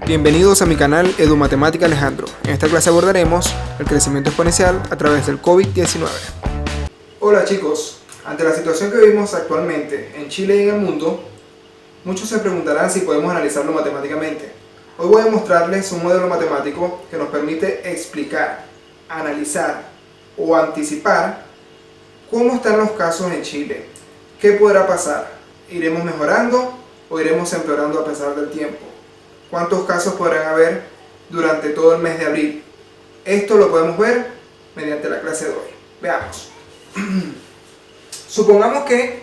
Bienvenidos a mi canal Edu Matemática Alejandro. En esta clase abordaremos el crecimiento exponencial a través del COVID-19. Hola chicos, ante la situación que vivimos actualmente en Chile y en el mundo, muchos se preguntarán si podemos analizarlo matemáticamente. Hoy voy a mostrarles un modelo matemático que nos permite explicar, analizar o anticipar cómo están los casos en Chile, qué podrá pasar, iremos mejorando o iremos empeorando a pesar del tiempo. ¿Cuántos casos podrán haber durante todo el mes de abril? Esto lo podemos ver mediante la clase de hoy. Veamos. Supongamos que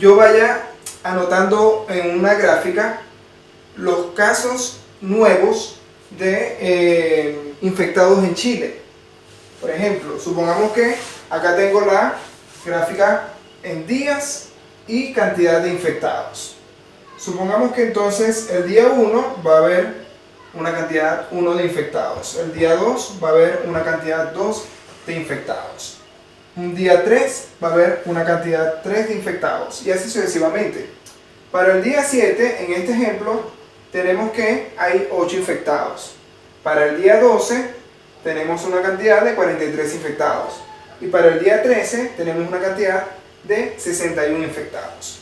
yo vaya anotando en una gráfica los casos nuevos de infectados en Chile. Por ejemplo, supongamos que acá tengo la gráfica en días y cantidad de infectados. Supongamos que entonces el día 1 va a haber una cantidad 1 de infectados, el día 2 va a haber una cantidad 2 de infectados, un día 3 va a haber una cantidad 3 de infectados y así sucesivamente. Para el día 7, en este ejemplo, tenemos que hay 8 infectados. Para el día 12 tenemos una cantidad de 43 infectados y para el día 13 tenemos una cantidad de 61 infectados.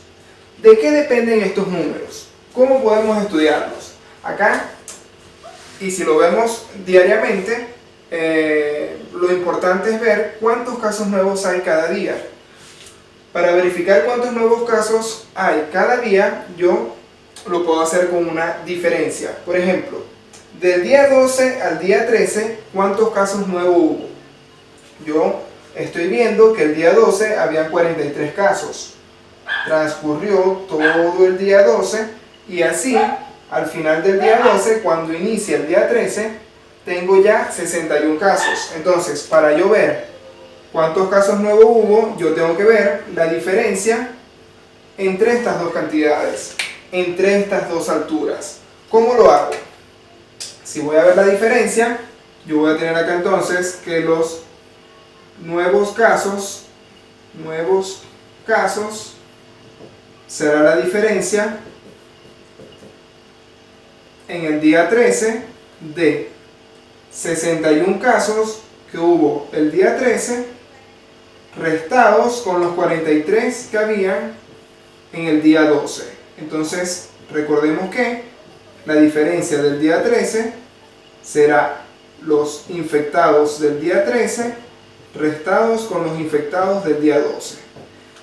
¿De qué dependen estos números? ¿Cómo podemos estudiarlos? Acá, y si lo vemos diariamente, lo importante es ver cuántos casos nuevos hay cada día. Para verificar cuántos nuevos casos hay cada día, yo lo puedo hacer con una diferencia. Por ejemplo, del día 12 al día 13, ¿cuántos casos nuevos hubo? Yo estoy viendo que el día 12 habían 43 casos. Transcurrió todo el día 12 y así, al final del día 12, cuando inicia el día 13, tengo ya 61 casos. Entonces, para yo ver cuántos casos nuevos hubo, yo tengo que ver la diferencia entre estas dos cantidades, entre estas dos alturas. ¿Cómo lo hago? Si voy a ver la diferencia, yo voy a tener acá entonces que los nuevos casos será la diferencia en el día 13 de 61 casos que hubo el día 13 restados con los 43 que habían en el día 12. Entonces recordemos que la diferencia del día 13 será los infectados del día 13 restados con los infectados del día 12.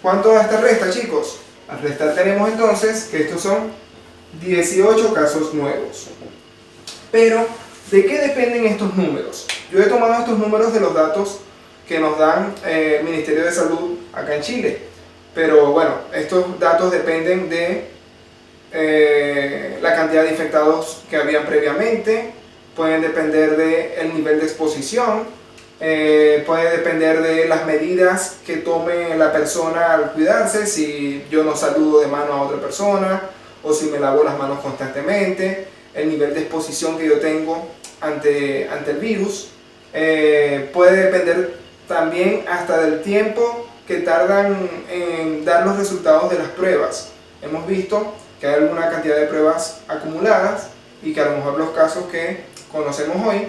¿Cuánto da esta resta, chicos? Al restar tenemos entonces que estos son 18 casos nuevos. Pero, ¿de qué dependen estos números? Yo he tomado estos números de los datos que nos dan el Ministerio de Salud acá en Chile. Pero bueno, estos datos dependen de la cantidad de infectados que habían previamente, pueden depender del nivel de exposición, puede depender de las medidas que tome la persona al cuidarse, si yo no saludo de mano a otra persona o si me lavo las manos constantemente, el nivel de exposición que yo tengo ante el virus, puede depender también hasta del tiempo que tardan en dar los resultados de las pruebas. Hemos visto que hay alguna cantidad de pruebas acumuladas y que a lo mejor los casos que conocemos hoy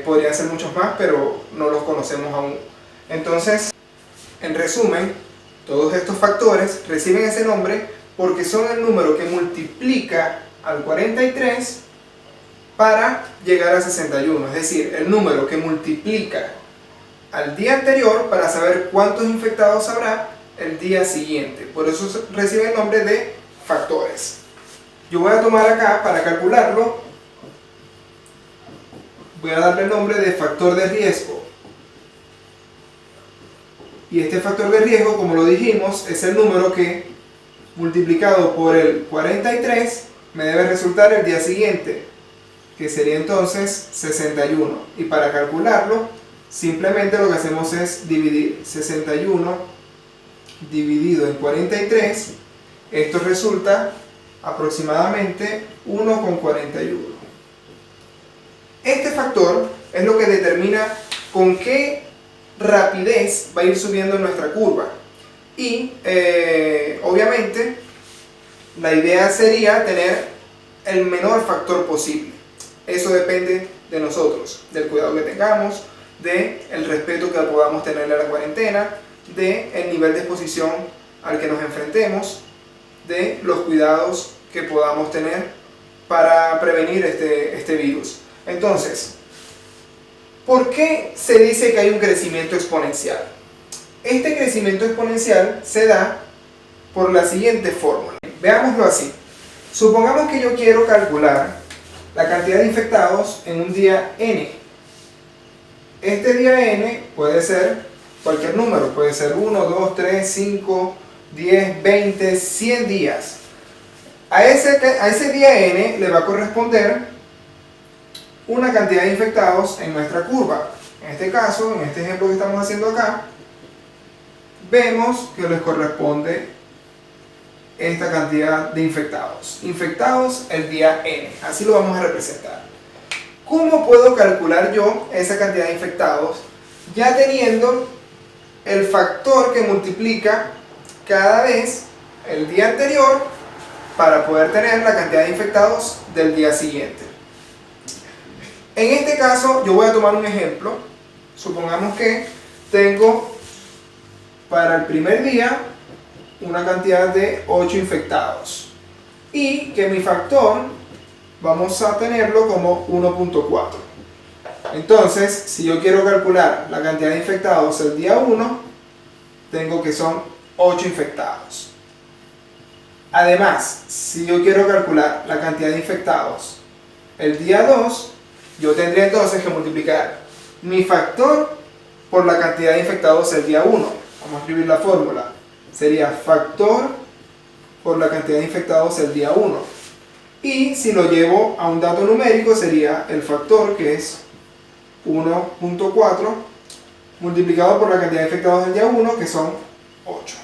podrían ser muchos más, pero no los conocemos aún. Entonces, en resumen, todos estos factores reciben ese nombre porque son el número que multiplica al 43 para llegar a 61, es decir, el número que multiplica al día anterior para saber cuántos infectados habrá el día siguiente. Por eso recibe el nombre de factores. Yo voy a tomar acá, para calcularlo, voy a darle el nombre de factor de riesgo. Y este factor de riesgo, como lo dijimos, es el número que multiplicado por el 43 me debe resultar el día siguiente, que sería entonces 61. Y para calcularlo, simplemente lo que hacemos es dividir 61 dividido en 43. Esto resulta aproximadamente 1,41. Este factor es lo que determina con qué rapidez va a ir subiendo nuestra curva. Y obviamente la idea sería tener el menor factor posible. Eso depende de nosotros, del cuidado que tengamos, del respeto que podamos tenerle a la cuarentena, del nivel de exposición al que nos enfrentemos, de los cuidados que podamos tener para prevenir este virus. Entonces, ¿por qué se dice que hay un crecimiento exponencial? Este crecimiento exponencial se da por la siguiente fórmula. Veámoslo así. Supongamos que yo quiero calcular la cantidad de infectados en un día N. Este día N puede ser cualquier número, puede ser 1, 2, 3, 5, 10, 20, 100 días. A ese día N le va a corresponder una cantidad de infectados en nuestra curva. En este caso, en este ejemplo que estamos haciendo acá, vemos que les corresponde esta cantidad de infectados. Infectados el día N. Así lo vamos a representar. ¿Cómo puedo calcular yo esa cantidad de infectados? Ya teniendo el factor que multiplica cada vez el día anterior para poder tener la cantidad de infectados del día siguiente. En este caso yo voy a tomar un ejemplo. Supongamos que tengo para el primer día una cantidad de 8 infectados y que mi factor vamos a tenerlo como 1.4. Entonces, si yo quiero calcular la cantidad de infectados el día 1, tengo que son 8 infectados. Además, si yo quiero calcular la cantidad de infectados el día 2, yo tendría entonces que multiplicar mi factor por la cantidad de infectados el día 1. Vamos a escribir la fórmula. Sería factor por la cantidad de infectados el día 1. Y si lo llevo a un dato numérico sería el factor, que es 1.4 multiplicado por la cantidad de infectados del día 1, que son 8.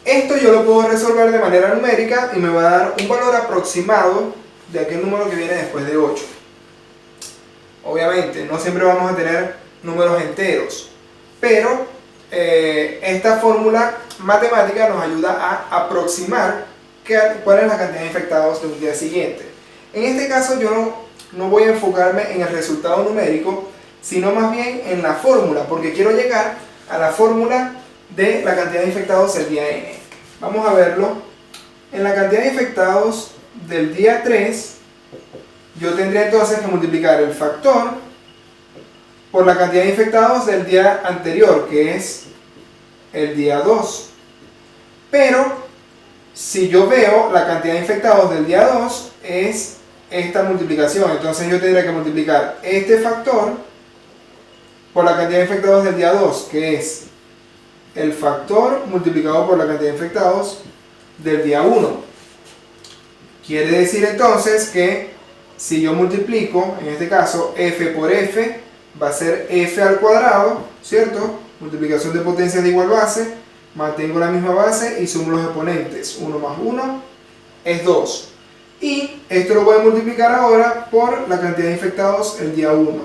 Esto yo lo puedo resolver de manera numérica y me va a dar un valor aproximado de aquel número que viene después de 8. Obviamente, no siempre vamos a tener números enteros, pero esta fórmula matemática nos ayuda a aproximar cuál es la cantidad de infectados de un día siguiente. En este caso yo no voy a enfocarme en el resultado numérico, sino más bien en la fórmula, porque quiero llegar a la fórmula de la cantidad de infectados el día N. Vamos a verlo. En la cantidad de infectados del día 3, yo tendría entonces que multiplicar el factor por la cantidad de infectados del día anterior, que es el día 2. Pero si yo veo la cantidad de infectados del día 2 es esta multiplicación, entonces yo tendría que multiplicar este factor por la cantidad de infectados del día 2, que es el factor multiplicado por la cantidad de infectados del día 1. Quiere decir entonces que si yo multiplico, en este caso, f por f, va a ser f al cuadrado, ¿cierto? Multiplicación de potencias de igual base, mantengo la misma base y sumo los exponentes. 1 más 1 es 2. Y esto lo voy a multiplicar ahora por la cantidad de infectados el día 1.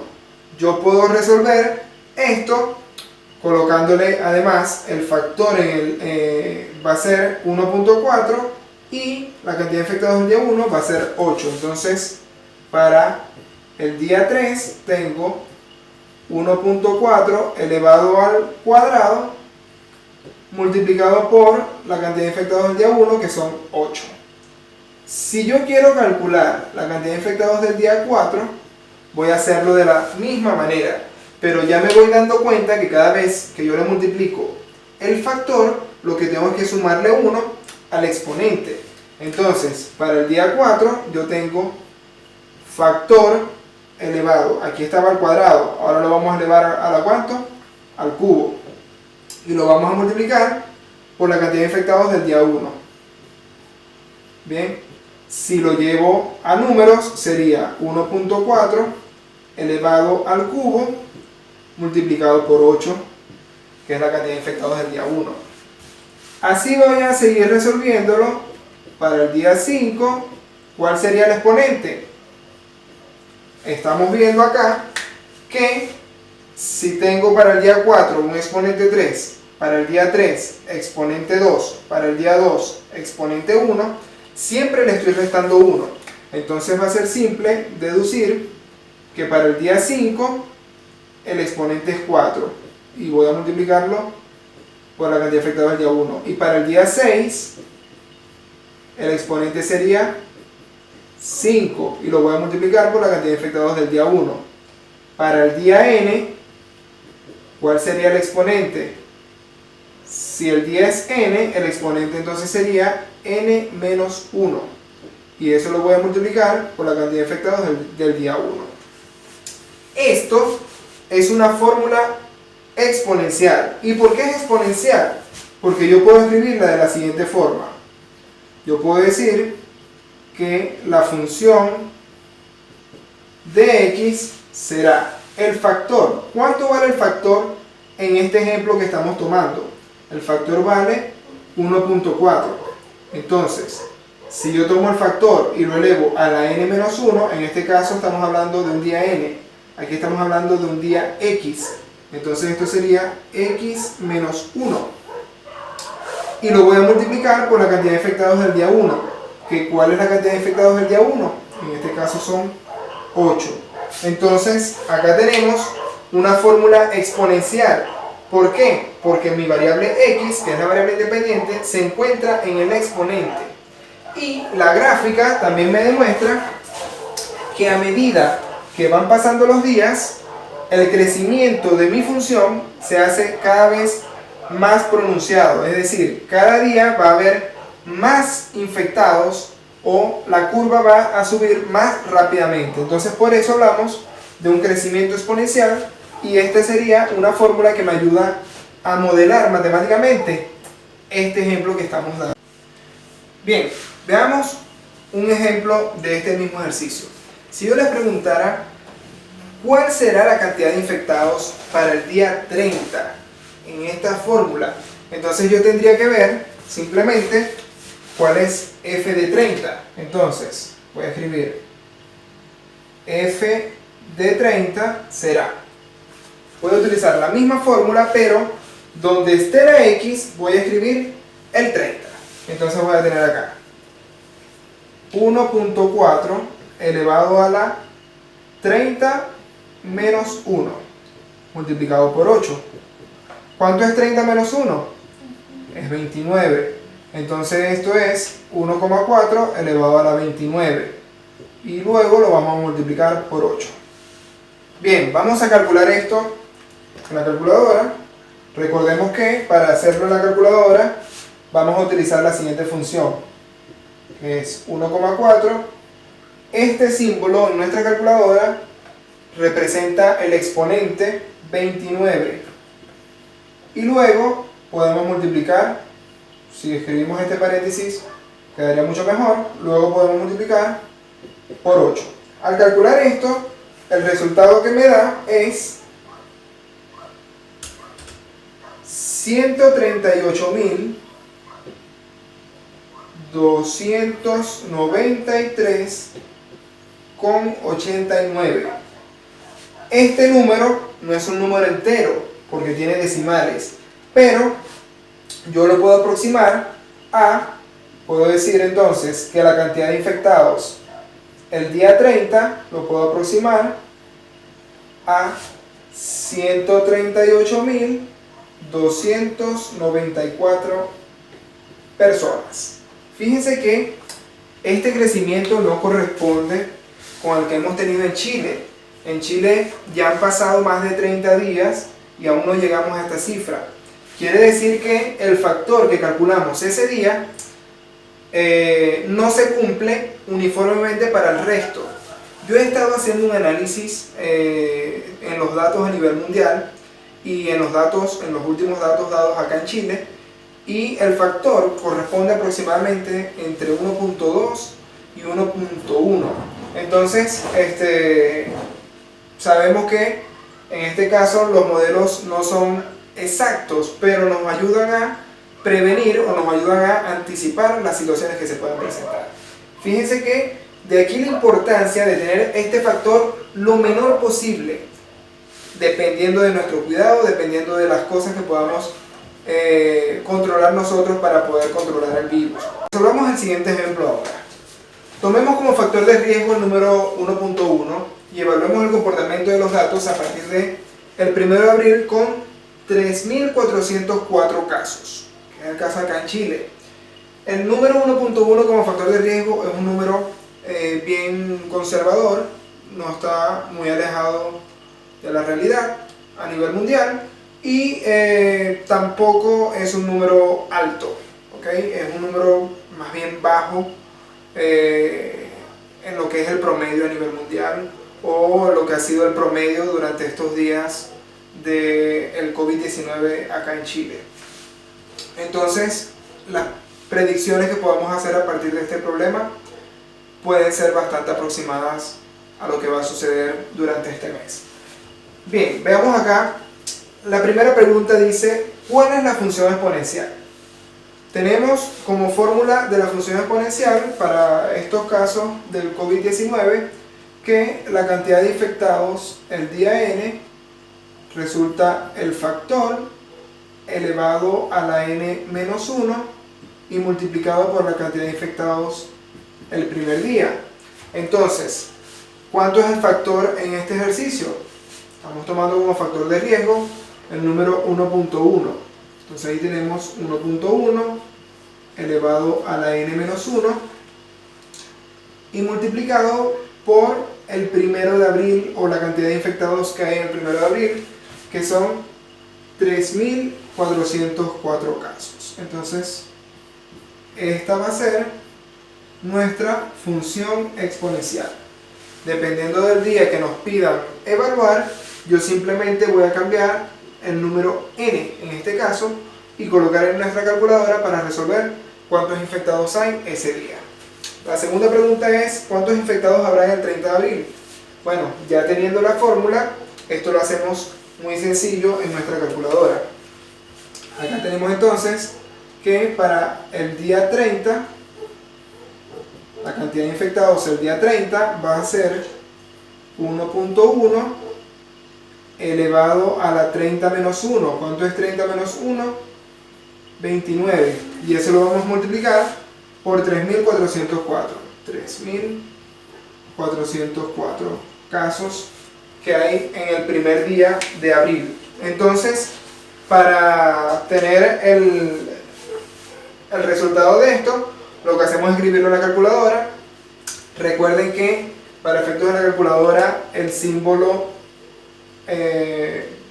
Yo puedo resolver esto colocándole además el factor va a ser 1.4 y la cantidad de infectados del día 1 va a ser 8. Entonces, para el día 3 tengo 1.4 elevado al cuadrado multiplicado por la cantidad de infectados del día 1, que son 8. Si yo quiero calcular la cantidad de infectados del día 4, voy a hacerlo de la misma manera, pero ya me voy dando cuenta que cada vez que yo le multiplico el factor, lo que tengo es que sumarle 1 al exponente. Entonces, para el día 4 yo tengo factor elevado, aquí estaba al cuadrado, ahora lo vamos a elevar a la ¿cuánto? Al cubo. Y lo vamos a multiplicar por la cantidad de infectados del día 1. Bien, si lo llevo a números sería 1.4 elevado al cubo multiplicado por 8, que es la cantidad de infectados del día 1. Así voy a seguir resolviéndolo para el día 5. ¿Cuál sería el exponente? Estamos viendo acá que si tengo para el día 4 un exponente 3, para el día 3 exponente 2, para el día 2 exponente 1, siempre le estoy restando 1. Entonces va a ser simple deducir que para el día 5 el exponente es 4 y voy a multiplicarlo por la cantidad de afectados del día 1. Y para el día 6 el exponente sería 5 y lo voy a multiplicar por la cantidad de afectados del día 1. Para el día n, ¿cuál sería el exponente? Si el día es n, el exponente entonces sería n menos 1. Y eso lo voy a multiplicar por la cantidad de afectados del día 1. Esto es una fórmula exponencial. ¿Y por qué es exponencial? Porque yo puedo escribirla de la siguiente forma. Yo puedo decir que la función de x será el factor. ¿Cuánto vale el factor en este ejemplo que estamos tomando? El factor vale 1.4. Entonces, si yo tomo el factor y lo elevo a la n-1, en este caso estamos hablando de un día n. Aquí estamos hablando de un día x. Entonces esto sería x menos 1. Y lo voy a multiplicar por la cantidad de afectados del día 1. ¿Cuál es la cantidad de afectados del día 1? En este caso son 8. Entonces, acá tenemos una fórmula exponencial. ¿Por qué? Porque mi variable x, que es la variable independiente, se encuentra en el exponente. Y la gráfica también me demuestra que a medida que van pasando los días, el crecimiento de mi función se hace cada vez más pronunciado. Es decir, cada día va a haber más infectados o la curva va a subir más rápidamente. Entonces, por eso hablamos de un crecimiento exponencial y esta sería una fórmula que me ayuda a modelar matemáticamente este ejemplo que estamos dando. Bien, veamos un ejemplo de este mismo ejercicio. Si yo les preguntara ¿cuál será la cantidad de infectados para el día 30 en esta fórmula? Entonces yo tendría que ver simplemente cuál es f de 30. Entonces voy a escribir f de 30 será, voy a utilizar la misma fórmula, pero donde esté la x voy a escribir el 30. Entonces voy a tener acá 1.4 elevado a la 30 menos 1 multiplicado por 8. ¿Cuánto es 30 menos 1? Es 29. Entonces esto es 1,4 elevado a la 29. Y luego lo vamos a multiplicar por 8. Bien, vamos a calcular esto en la calculadora. Recordemos que para hacerlo en la calculadora vamos a utilizar la siguiente función, que es 1,4. Este símbolo en nuestra calculadora representa el exponente 29. Y luego podemos multiplicar, si escribimos este paréntesis quedaría mucho mejor, luego podemos multiplicar por 8. Al calcular esto, el resultado que me da es 138.293,89. Este número no es un número entero porque tiene decimales, pero yo lo puedo aproximar puedo decir entonces que la cantidad de infectados el día 30 lo puedo aproximar a 138.294 personas. Fíjense que este crecimiento no corresponde con el que hemos tenido en Chile. En Chile ya han pasado más de 30 días y aún no llegamos a esta cifra. Quiere decir que el factor que calculamos ese día no se cumple uniformemente para el resto. Yo he estado haciendo un análisis en los datos a nivel mundial y en los últimos datos dados acá en Chile, y el factor corresponde aproximadamente entre 1.2 y 1.1. Entonces, sabemos que en este caso los modelos no son exactos, pero nos ayudan a prevenir o nos ayudan a anticipar las situaciones que se puedan presentar. Fíjense que de aquí la importancia de tener este factor lo menor posible, dependiendo de nuestro cuidado, dependiendo de las cosas que podamos controlar nosotros para poder controlar el virus. Resolvamos el siguiente ejemplo ahora. Tomemos como factor de riesgo el número 1.1 y evaluemos el comportamiento de los datos a partir de el 1 de abril con 3.404 casos, que es el caso acá en Chile. El número 1.1 como factor de riesgo es un número bien conservador, no está muy alejado de la realidad a nivel mundial y tampoco es un número alto, ¿okay? Es un número más bien bajo en lo que es el promedio a nivel mundial o lo que ha sido el promedio durante estos días del COVID-19 acá en Chile. Entonces, las predicciones que podemos hacer a partir de este problema pueden ser bastante aproximadas a lo que va a suceder durante este mes. Bien, veamos acá. La primera pregunta dice, ¿cuál es la función exponencial? Tenemos como fórmula de la función exponencial para estos casos del COVID-19 que la cantidad de infectados el día n resulta el factor elevado a la n-1 y multiplicado por la cantidad de infectados el primer día. Entonces, ¿cuánto es el factor en este ejercicio? Estamos tomando como factor de riesgo el número 1.1. Entonces ahí tenemos 1.1 elevado a la n-1 y multiplicado por el 1 de abril o la cantidad de infectados que hay en el 1 de abril, que son 3.404 casos. Entonces, esta va a ser nuestra función exponencial. Dependiendo del día que nos pidan evaluar, yo simplemente voy a cambiar el número n en este caso y colocar en nuestra calculadora para resolver cuántos infectados hay ese día. La segunda pregunta es, ¿cuántos infectados habrá el 30 de abril? Bueno, ya teniendo la fórmula, esto lo hacemos muy sencillo en nuestra calculadora. Acá tenemos entonces que para el día 30, la cantidad de infectados el día 30 va a ser 1.1 elevado a la 30 menos 1. ¿Cuánto es 30 menos 1? 29. Y eso lo vamos a multiplicar por 3.404. 3.404 casos que hay en el primer día de abril. Entonces, para tener el resultado de esto, lo que hacemos es escribirlo en la calculadora. Recuerden que para efectos de la calculadora el símbolo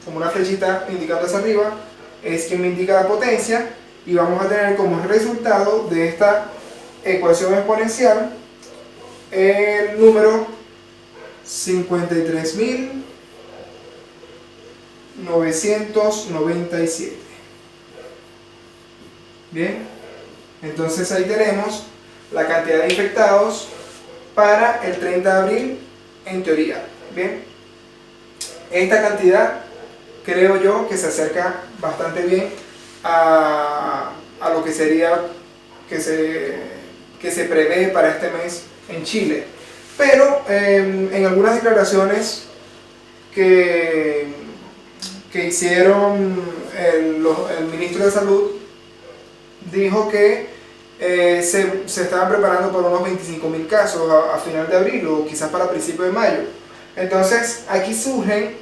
como una flechita indicando hacia arriba es quien me indica la potencia, y vamos a tener como resultado de esta ecuación exponencial el número 53.997. Bien, entonces ahí tenemos la cantidad de infectados para el 30 de abril en teoría. Bien, esta cantidad creo yo que se acerca bastante bien a lo que sería que se prevé para este mes en Chile. Pero en algunas declaraciones que hicieron el ministro de Salud, dijo que se estaban preparando para unos 25.000 casos a final de abril o quizás para principios de mayo. Entonces aquí surgen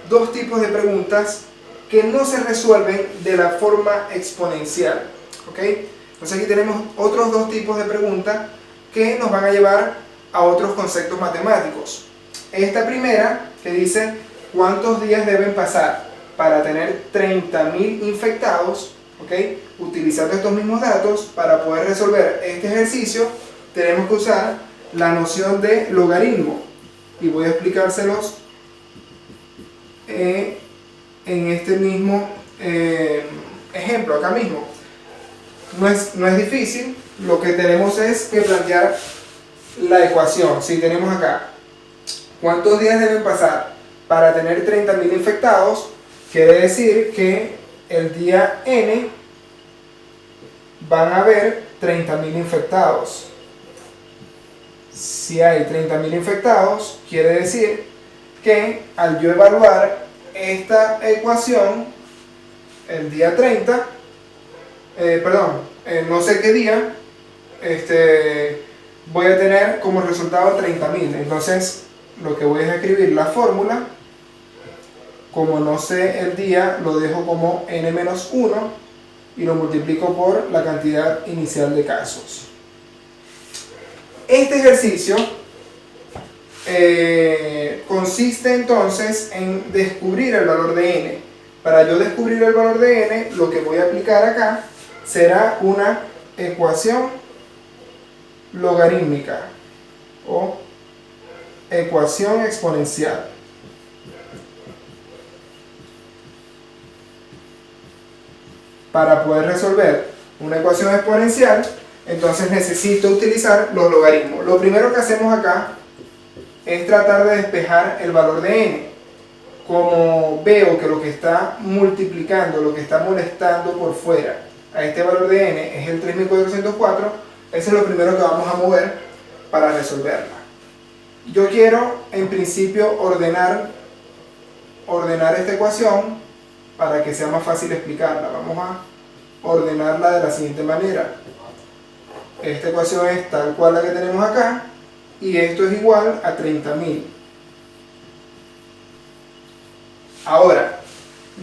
dos tipos de preguntas que no se resuelven de la forma exponencial, ¿ok? Entonces aquí tenemos otros dos tipos de preguntas que nos van a llevar a otros conceptos matemáticos. Esta primera que dice ¿cuántos días deben pasar para tener 30.000 infectados? ¿Ok? Utilizando estos mismos datos para poder resolver este ejercicio tenemos que usar la noción de logaritmo, y voy a explicárselos en este mismo ejemplo acá mismo. No es difícil, lo que tenemos es que plantear la ecuación. Si tenemos acá ¿cuántos días deben pasar para tener 30.000 infectados? Quiere decir que el día n van a haber 30.000 infectados. Si hay 30.000 infectados, quiere decir que al yo evaluar esta ecuación el día 30, no sé qué día, voy a tener como resultado 30.000. Entonces, lo que voy es escribir la fórmula. Como no sé el día, lo dejo como n-1 y lo multiplico por la cantidad inicial de casos. Este ejercicio consiste entonces en descubrir el valor de n. Para yo descubrir el valor de n, lo que voy a aplicar acá será una ecuación logarítmica o ecuación exponencial. Para poder resolver una ecuación exponencial, entonces necesito utilizar los logaritmos. Lo primero que hacemos acá es tratar de despejar el valor de n. Como veo que lo que está multiplicando, lo que está molestando por fuera a este valor de n es el 3404, eso es lo primero que vamos a mover para resolverla. Yo quiero en principio ordenar esta ecuación para que sea más fácil explicarla. Vamos a ordenarla de la siguiente manera. Esta ecuación es tal cual la que tenemos acá y esto es igual a 30.000. Ahora,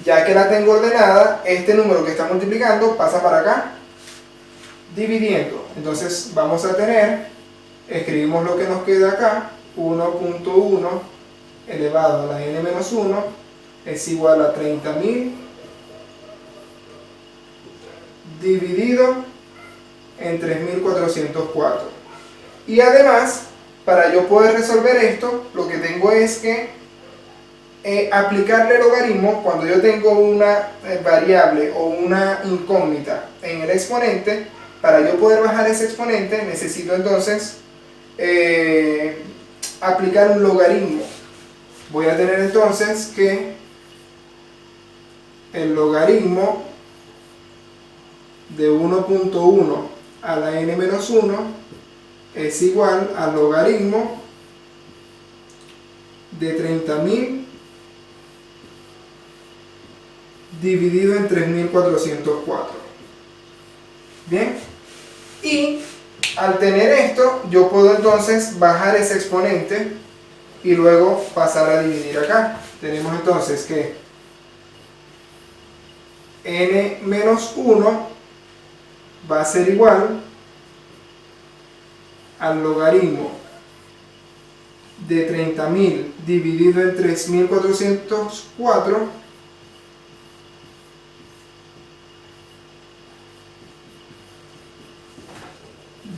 ya que la tengo ordenada, este número que está multiplicando pasa para acá, dividiendo. Entonces vamos a tener, escribimos lo que nos queda acá, 1.1 elevado a la n-1 es igual a 30.000 dividido en 3.404. Y además, para yo poder resolver esto, lo que tengo es que aplicarle logaritmo cuando yo tengo una variable o una incógnita en el exponente. Para yo poder bajar ese exponente necesito entonces aplicar un logaritmo. Voy a tener entonces que el logaritmo de 1.1 a la n-1 es igual al logaritmo de 30.000 dividido en 3.404. Bien, y al tener esto yo puedo entonces bajar ese exponente y luego pasar a dividir acá. Tenemos entonces que n-1 va a ser igual al logaritmo de 30.000 dividido en 3.404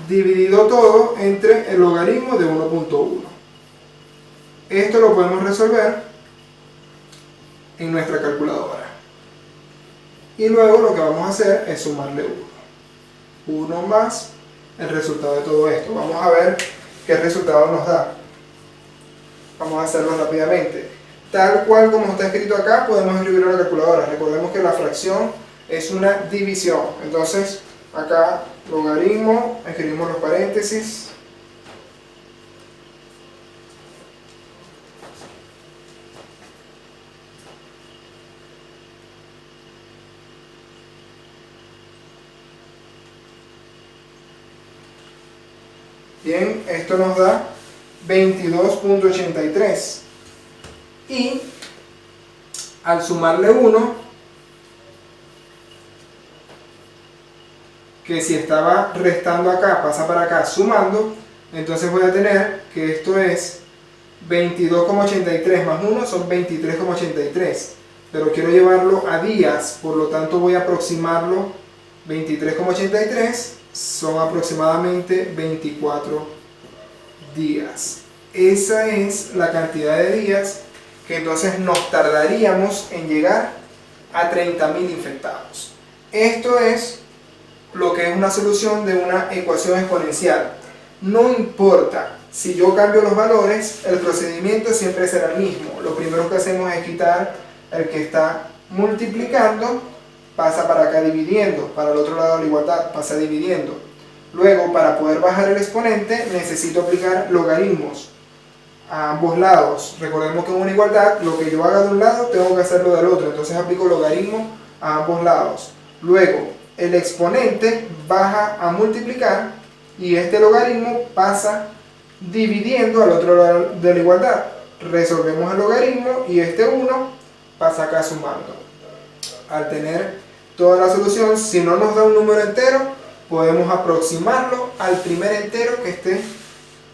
dividido todo entre el logaritmo de 1.1. Esto lo podemos resolver en nuestra calculadora. Y luego lo que vamos a hacer es sumarle 1 más el resultado de todo esto. Vamos a ver qué resultado nos da. Vamos a hacerlo rápidamente. Tal cual como está escrito acá, podemos escribirlo en la calculadora. Recordemos que la fracción es una división. Entonces, acá logaritmo, escribimos los paréntesis. Bien, esto nos da 22.83 y al sumarle 1, que si estaba restando acá pasa para acá sumando, entonces voy a tener que esto es 22,83 más 1 son 23,83, pero quiero llevarlo a días, por lo tanto voy a aproximarlo. 23,83 son aproximadamente 24 días. Esa es la cantidad de días que entonces nos tardaríamos en llegar a 30.000 infectados. Esto es lo que es una solución de una ecuación exponencial. No importa si yo cambio los valores, el procedimiento siempre será el mismo. Lo primero que hacemos es quitar el que está multiplicando, pasa para acá dividiendo, para el otro lado de la igualdad pasa dividiendo. Luego, para poder bajar el exponente, necesito aplicar logaritmos a ambos lados. Recordemos que en una igualdad, lo que yo haga de un lado, tengo que hacerlo del otro. Entonces aplico logaritmo a ambos lados. Luego, el exponente baja a multiplicar y este logaritmo pasa dividiendo al otro lado de la igualdad. Resolvemos el logaritmo y este 1 pasa acá sumando. Al tener toda la solución, si no nos da un número entero, podemos aproximarlo al primer entero que esté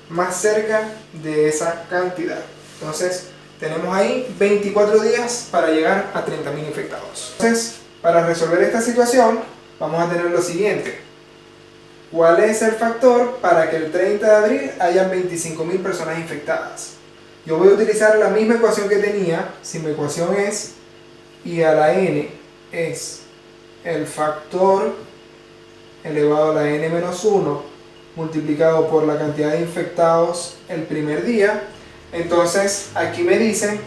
más cerca de esa cantidad. Entonces tenemos ahí 24 días para llegar a 30.000 infectados. Entonces, para resolver esta situación vamos a tener lo siguiente: ¿cuál es el factor para que el 30 de abril hayan 25.000 personas infectadas? Yo voy a utilizar la misma ecuación que tenía. Si mi ecuación es y a la n es el factor elevado a la n menos 1 multiplicado por la cantidad de infectados el primer día, entonces aquí me dicen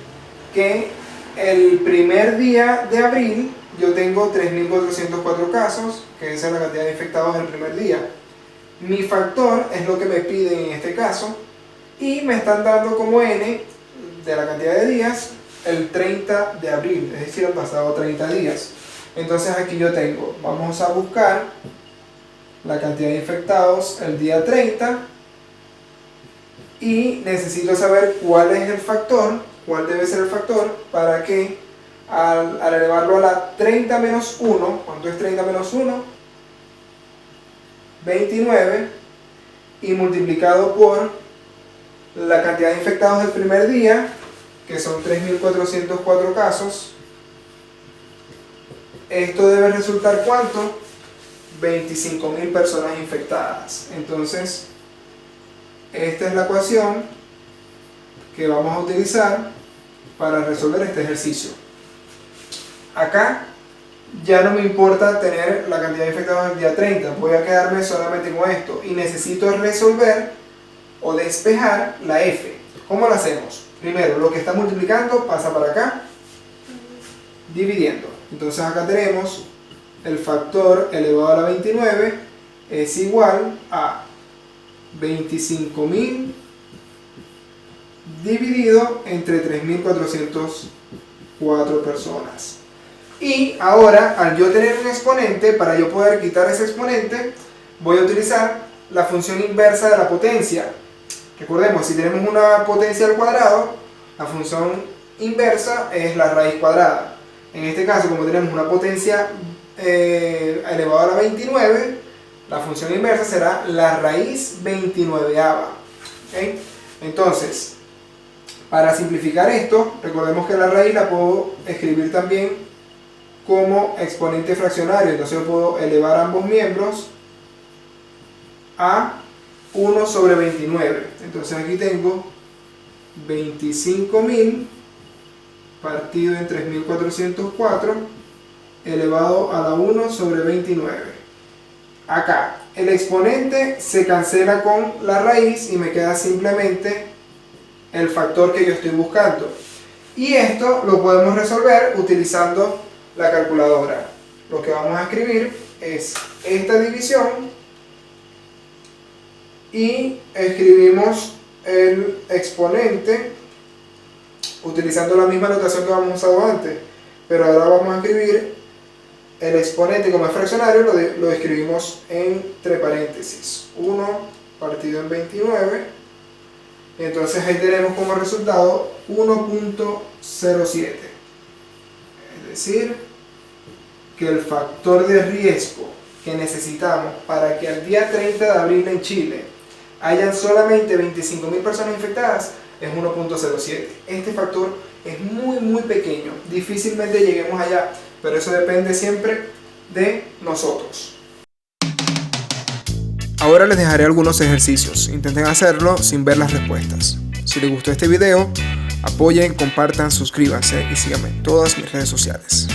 que el primer día de abril yo tengo 3.404 casos, que esa es la cantidad de infectados el primer día. Mi factor es lo que me piden en este caso y me están dando como n de la cantidad de días el 30 de abril, es decir, han pasado 30 días. Entonces aquí yo tengo, vamos a buscar la cantidad de infectados el día 30 y necesito saber cuál es el factor, cuál debe ser el factor para que al elevarlo a la 30 menos 1, ¿cuánto es 30 menos 1? 29, y multiplicado por la cantidad de infectados del primer día, que son 3.404 casos, esto debe resultar ¿cuánto? 25.000 personas infectadas. Entonces, esta es la ecuación que vamos a utilizar para resolver este ejercicio. Acá ya no me importa tener la cantidad de infectados el día 30, voy a quedarme solamente con esto y necesito resolver o despejar la f. ¿Cómo lo hacemos? Primero, lo que está multiplicando pasa para acá, dividiendo. Entonces acá tenemos el factor elevado a la 29 es igual a 25.000 dividido entre 3.404 personas. Y ahora, al yo tener un exponente, para yo poder quitar ese exponente, voy a utilizar la función inversa de la potencia. Recordemos, si tenemos una potencia al cuadrado, la función inversa es la raíz cuadrada. En este caso, como tenemos una potencia elevado a la 29, la función inversa será la raíz 29ava. ¿Okay? Entonces, para simplificar esto, recordemos que la raíz la puedo escribir también como exponente fraccionario. Entonces yo puedo elevar ambos miembros a 1 sobre 29. Entonces aquí tengo 25.000 partido en 3.404 elevado a la 1 sobre 29. Acá el exponente se cancela con la raíz y me queda simplemente el factor que yo estoy buscando. Y esto lo podemos resolver utilizando la calculadora. Lo que vamos a escribir es esta división y escribimos el exponente utilizando la misma notación que hemos usado antes, pero ahora vamos a escribir el exponente como es fraccionario, lo escribimos entre paréntesis 1 partido en 29, y entonces ahí tenemos como resultado 1.07. Es decir, que el factor de riesgo que necesitamos para que al día 30 de abril en Chile hayan solamente 25.000 personas infectadas es 1.07. Este factor es muy pequeño, difícilmente lleguemos allá, pero eso depende siempre de nosotros. Ahora les dejaré algunos ejercicios, intenten hacerlo sin ver las respuestas. Si les gustó este video, apoyen, compartan, suscríbanse y síganme en todas mis redes sociales.